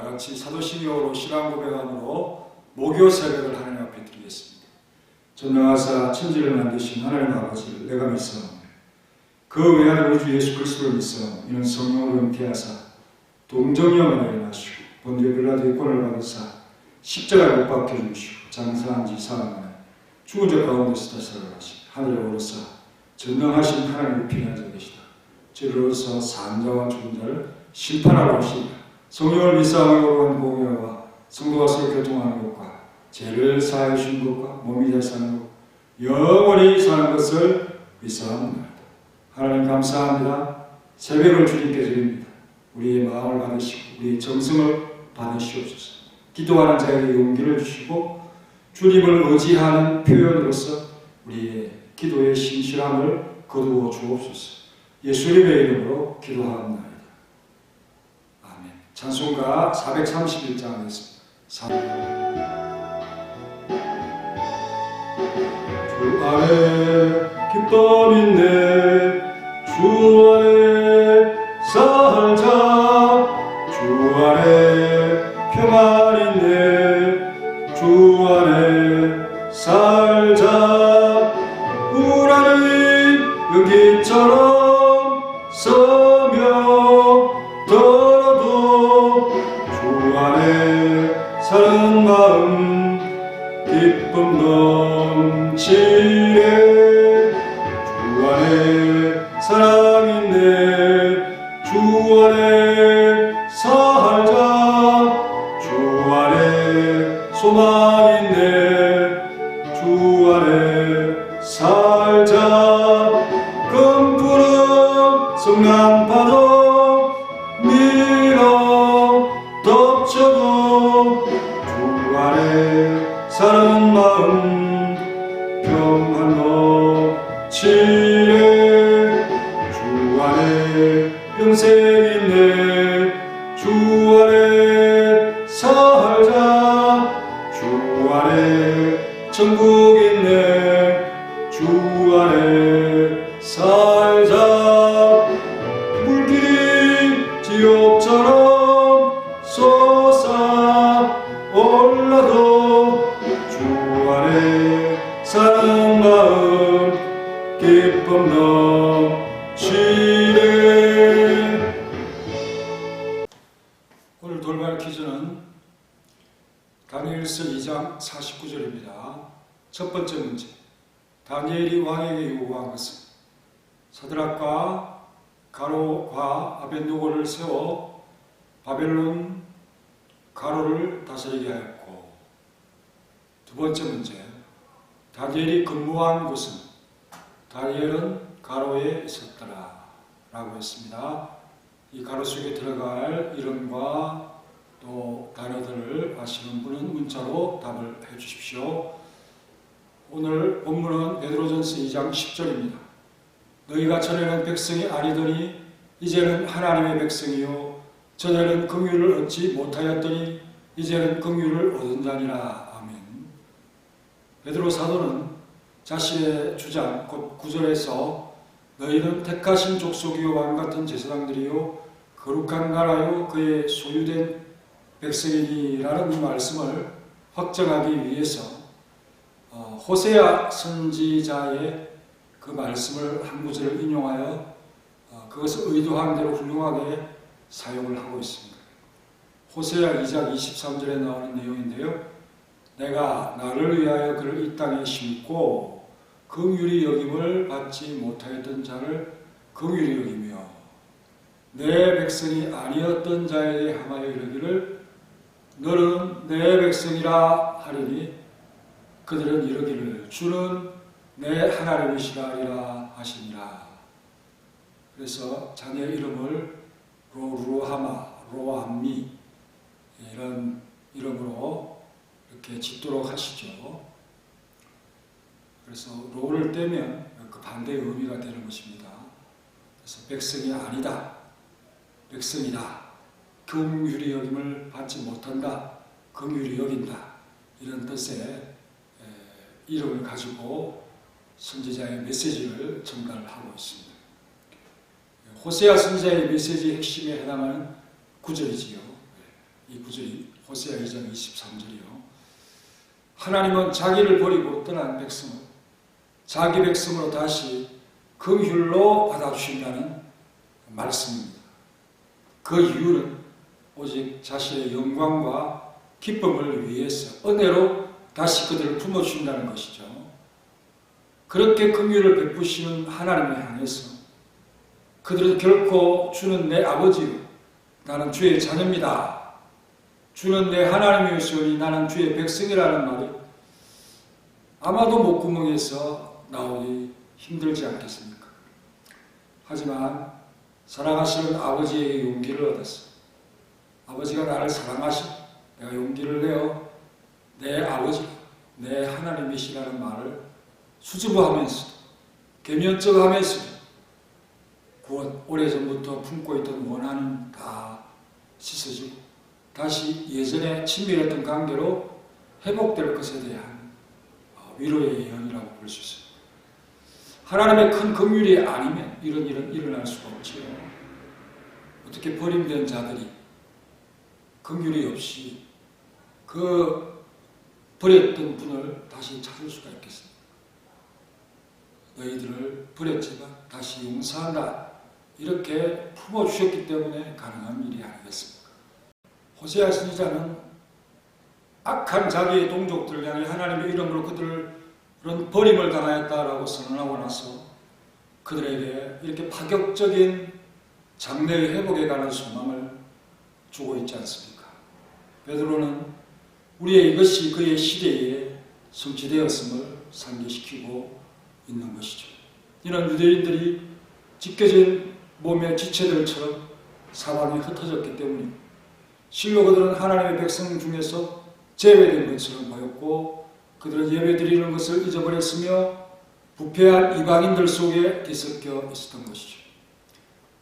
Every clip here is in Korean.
다같이 사도신경으로 신앙 고백함으로 목요 새벽을 하나님 앞에 드리겠습니다. 전능하사 천지를 만드신 하나님 아버지를 내가 믿사오며 그 외아들 우리 주 예수 그리스도를 믿사오며 이는 성령으로 잉태하사 동정녀가 일어나시고 본디오 빌라도의 권을 받으사 십자가에 못 박혀 죽으시고 장사한 지 사흘 만에 죽은 자 가운데서 다시 살아나시고 하늘에 오르사 전능하신 하나님을 피하자 계시다. 저리로서 산자와 죽은 자를 심판하러 오시니라. 성령을 믿사오며 거룩한 공예와 성도가 서로 교통하는 것과 죄를 사하여 주신 것과 몸이 잘 사는 것 영원히 사는 것을 믿사옵나이다. 하나님 감사합니다. 새벽을 주님께 드립니다. 우리의 마음을 받으시고 우리의 정성을 받으시옵소서. 기도하는 자에게 용기를 주시고 주님을 의지하는 표현으로서 우리의 기도의 신실함을 거두어 주옵소서. 예수님의 이름으로 기도하옵나이다. 아멘. 찬송가 431장에서 주 안에 기쁨 있네 주 안에 살자 주 안에 평안 있네 주 안에 살자 우라는 연기처럼 서며 떨어도 주 안에 사는 마음 기쁨 넘치네 주 안에 사랑 있네 주 안에 살자 주 안에 소망 있네 주 안에 살자 금푸른 성난파도 밀어 덮쳐도 주 안에 사는 마음 평안 넘치네 주 안에 영생 있네 주 안에 살자 주 안에 천국 있네 주 안에 살자 물길이 지옥처럼 솟아 올라도 주 안에 사는 마음 기쁨 넘치네. 오늘 돌발 퀴즈는 다니엘서 2장 49절입니다. 첫 번째 문제. 다니엘이 왕에게 요구한 것은 사드락과 가로와 아벤노고를 세워 바벨론 가로를 다스리게 하였고, 두 번째 문제. 다니엘이 근무한 곳은 다니엘은 가로에 있었더라 라고 했습니다. 이 가로 속에 들어갈 이름과 또 단어들을 아시는 분은 문자로 답을 해 주십시오. 오늘 본문은 베드로전서 2장 10절입니다. 너희가 전에는 백성이 아니더니 이제는 하나님의 백성이요 전에는 긍휼을 얻지 못하였더니 이제는 긍휼을 얻은 자니라. 아멘. 베드로 사도는 자신의 주장 곧 9절에서 너희는 택하신 족속이요 왕같은 제사장들이요 거룩한 나라요 그의 소유된 백성이니라는 이 말씀을 확정하기 위해서 호세아 선지자의 그 말씀을 한 구절을 인용하여 그것을 의도한 대로 훌륭하게 사용을 하고 있습니다. 호세아 2장 23절에 나오는 내용인데요. 내가 나를 위하여 그를 이 땅에 심고 긍휼히 여김을 받지 못하였던 자를 긍휼히 여기며 내 백성이 아니었던 자에게 함하여 이르기를 너는 내 백성이라 하리니 그들은 이르기를 주는 내 하나님이시라 하리라 하시니라. 그래서 자녀의 이름을 로루하마, 로암미 이런 이름으로 이렇게 짓도록 하시죠. 그래서 로를 떼면 그 반대의 의미가 되는 것입니다. 그래서 백성이 아니다, 백성이다, 긍휼히 여김을 받지 못한다, 긍휼히 여긴다 이런 뜻의 이름을 가지고 선지자의 메시지를 전달하고 있습니다. 호세아 선지자의 메시지의 핵심에 해당하는 구절이지요. 이 구절이 호세아 2장 23절이요. 하나님은 자기를 버리고 떠난 백성을 자기 백성으로 다시 긍휼로 받아주신다는 말씀입니다. 그 이유는 오직 자신의 영광과 기쁨을 위해서 은혜로 다시 그들을 품어주신다는 것이죠. 그렇게 긍휼을 베푸시는 하나님을 향해서 그들은 결코 주는 내 아버지요 나는 주의 자녀입니다. 주는 내 하나님이시오니 나는 주의 백성이라는 말이 아마도 목구멍에서 나오기 힘들지 않겠습니까? 하지만 사랑하시는 아버지의 용기를 얻었어. 아버지가 나를 사랑하시 내가 용기를 내어 내 아버지, 내 하나님이시라는 말을 수줍어하면서도 계면쩍하면서도 오래전부터 품고 있던 원한은 다 씻어지고 다시 예전에 친밀했던 관계로 회복될 것에 대한 위로의 예언이라고 볼 수 있습니다. 하나님의 큰 긍휼이 아니면 이런 일은 일어날 수가 없지요. 어떻게 버림된 자들이 긍휼이 없이 그 버렸던 분을 다시 찾을 수가 있겠습니까? 너희들을 버렸지만 다시 용서한다. 이렇게 품어주셨기 때문에 가능한 일이 아니겠습니까? 호세아 선지자는 악한 자기의 동족들을 향해 하나님의 이름으로 그들은 버림을 당하였다라고 선언하고 나서 그들에게 이렇게 파격적인 장래의 회복에 관한 소망을 주고 있지 않습니까? 베드로는 우리의 이것이 그의 시대에 성취되었음을 상기시키고 있는 것이죠. 이는 유대인들이 찢겨진 몸의 지체들처럼 사방에 흩어졌기 때문입니다. 실로 그들은 하나님의 백성 중에서 제외된 것처럼 보였고 그들은 예배드리는 것을 잊어버렸으며 부패한 이방인들 속에 뒤섞여 있었던 것이죠.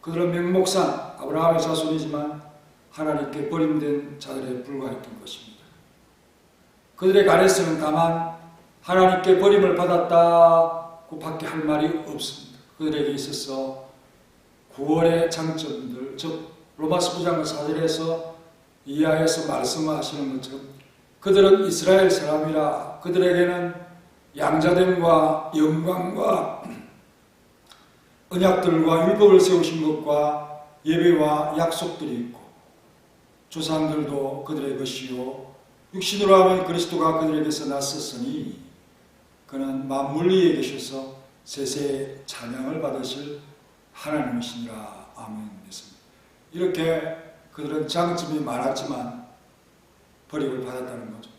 그들은 명목상 아브라함의 자손이지만 하나님께 버림된 자들에 불과했던 것입니다. 그들의 간에서는 다만 하나님께 버림을 받았다고 밖에 할 말이 없습니다. 그들에게 있어서 구원의 장점들, 즉 로마서 9장 4절에서 이하에서 말씀하시는 것처럼 그들은 이스라엘 사람이라 그들에게는 양자됨과 영광과 언약들과 율법을 세우신 것과 예배와 약속들이 있고 조상들도 그들의 것이요 육신으로 하면 그리스도가 그들에게서 났었으니 그는 만물 위에 계셔서 세세의 찬양을 받으실 하나님이시니라. 아멘. 됐습니다. 이렇게 그들은 장점이 많았지만 버림을 받았다는 거죠.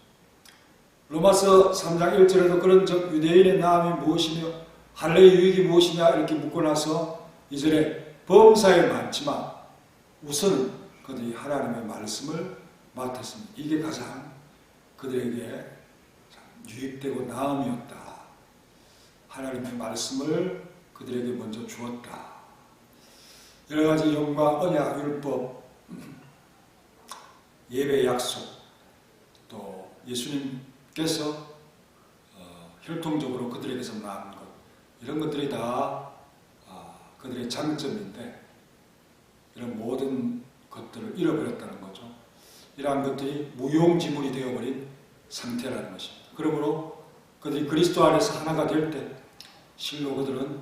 로마서 3장 1절에도 그런 적 유대인의 나음이 무엇이며 할례의 유익이 무엇이냐 이렇게 묻고 나서 2절에 범사에 많지만 우선 그들이 하나님의 말씀을 맡았습니다. 이게 가장 그들에게 유익되고 나음이었다. 하나님의 말씀을 그들에게 먼저 주었다. 여러 가지 영광, 언약, 율법, 예배 약속, 또 예수님께서 혈통적으로 그들에게서 낳은 것, 이런 것들이 다 그들의 장점인데 이런 모든 것들을 잃어버렸다는 거죠. 이러한 것들이 무용지물이 되어버린 상태라는 것입니다. 그러므로 그들이 그리스도 안에서 하나가 될 때 실로 그들은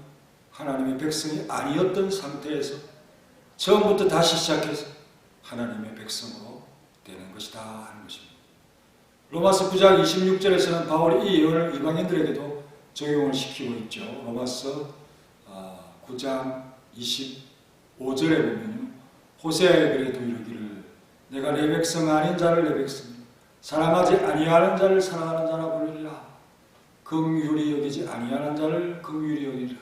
하나님의 백성이 아니었던 상태에서 처음부터 다시 시작해서 하나님의 백성으로 되는 것이다 하는 것입니다. 로마서 9장 26절에서는 바울이 이 예언을 이방인들에게도 적용을 시키고 있죠. 로마서 9장 25절에 보면요. 호세아의 글에도 이르기를 내가 내 백성 아닌 자를 내 백성 사랑하지 아니하는 자를 사랑하는 자라 부르리라. 긍휼히 여기지 아니하는 자를 긍휼히 여기리라.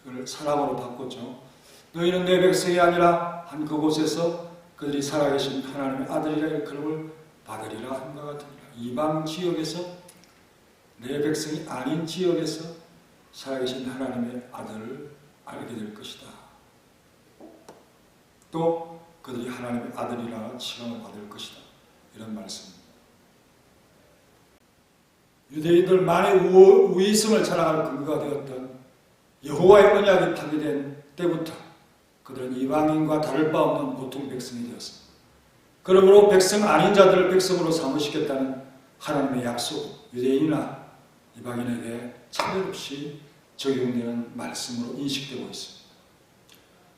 이걸 사람으로 바꿨죠. 너희는 내 백성이 아니라 한 그곳에서 그들이 살아계신 하나님의 아들이라 일컬음을 받으리라 한것 같으니라. 이방 지역에서 내 백성이 아닌 지역에서 살아계신 하나님의 아들을 알게 될 것이다. 또 그들이 하나님의 아들이라는 칭함을 받을 것이다. 이런 말씀입니다. 유대인들만의 우위성을 자랑할 근거가 되었던 여호와의 언약이 파괴된 때부터 그들은 이방인과 다를 바 없는 보통 백성이 되었습니다. 그러므로 백성 아닌 자들을 백성으로 삼으시겠다는 하나님의 약속, 유대인이나 이방인에게 차별 없이 적용되는 말씀으로 인식되고 있습니다.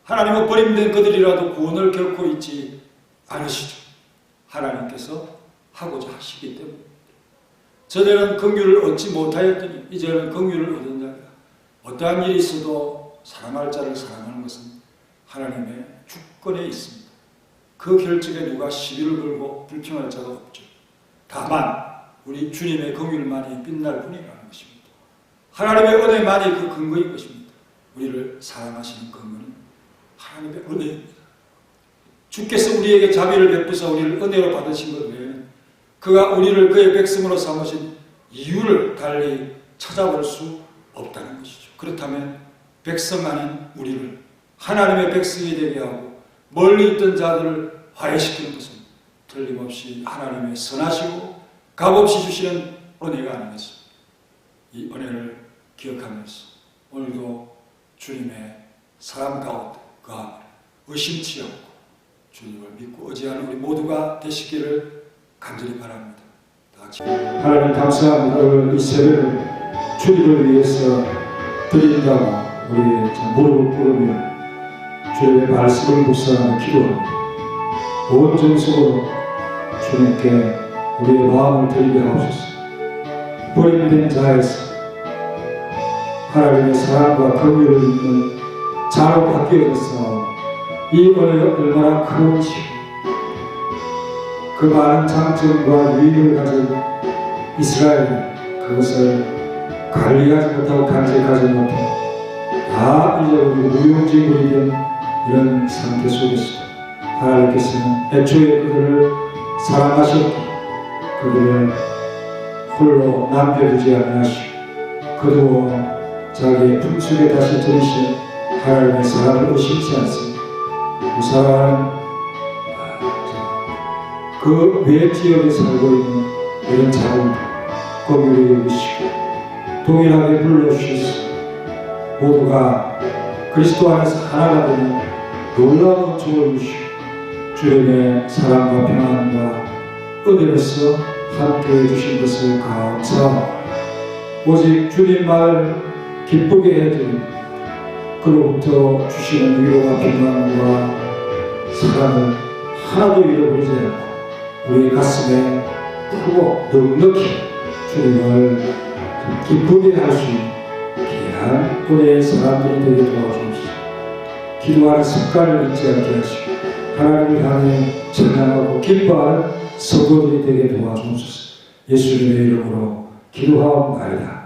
하나님은 버림된 그들이라도 구원을 결코 잊지 않으시죠. 하나님께서 하고자 하시기 때문에. 전에는 긍휼을 얻지 못하였더니 이제는 긍휼을 얻은 자가 어떠한 일이 있어도 사랑할 자를 사랑하는 것은 하나님의 주권에 있습니다. 그 결정에 누가 시비를 걸고 불평할 자가 없죠. 다만 우리 주님의 긍휼만이 빛날 뿐이라는 것입니다. 하나님의 은혜만이 그 근거인 것입니다. 우리를 사랑하시는 근거는 하나님의 은혜입니다. 주께서 우리에게 자비를 베푸사 우리를 은혜로 받으신 것 외에는 그가 우리를 그의 백성으로 삼으신 이유를 달리 찾아볼 수 없다는 것이죠. 그렇다면 백성 아닌 우리를 하나님의 백성이 되게 하고 멀리 있던 자들을 화해시키는 것은 틀림없이 하나님의 선하시고 값없이 주시는 은혜가 아니겠습니까? 이 은혜를 기억하면서 오늘도 주님의 사랑 가운데 의심치 않고 주님을 믿고 의지하는 우리 모두가 되시기를 간절히 바랍니다. 다 같이. 하나님 감사합니다. 오늘 이 새벽을 주님을 위해서 드린다고 우리 무릎을 꿇으며 주님의 말씀을 묵상하며 기도합니다. 온 정성으로 주님께 우리의 마음을 드리게 하옵소서. 버림된 자에서 하나님의 사랑과 긍휼을 입는 자로 바뀌어져서 이 은혜가 얼마나 큰지 그 많은 장점과 유익을 가진 이스라엘이 그것을 관리하지 못하고 간직하지 못하고 다 잊어버리고 무용지물이 된 이런 상태 속에서 하나님께서는 애초에 그들을 사랑하셨고 그들을 홀로 남겨두지 않으시고 그도 자기의 품속에 다시 들이신 하나님의 사랑을 의심치 않습니다. 그 사랑은 그 외 지역에 살고 있는 이런 자를 긍휼히 여기시고 동일하게 불러주셔서 모두가 그리스도 안에서 하나가 되는 놀라운 은총을 주시고 주님의 사랑과 평안과 은혜로서 함께해 주신 것을 감사하고 오직 주님만을 기쁘게 해드리고 그로부터 주시는 위로와 평안과 사랑을 하나도 잃어버리지 않고 우리 가슴에 크고 넉넉히 주님을 기쁘게 할 수 있는 귀한 은혜의 사람들이 되게 도와주옵소서. 기도하는 습관을 잊지 않게 하시고 하나님을 향해 찬양하고 기뻐하는 성도들이 되게 도와주옵소서. 예수님의 이름으로 기도하옵나이다.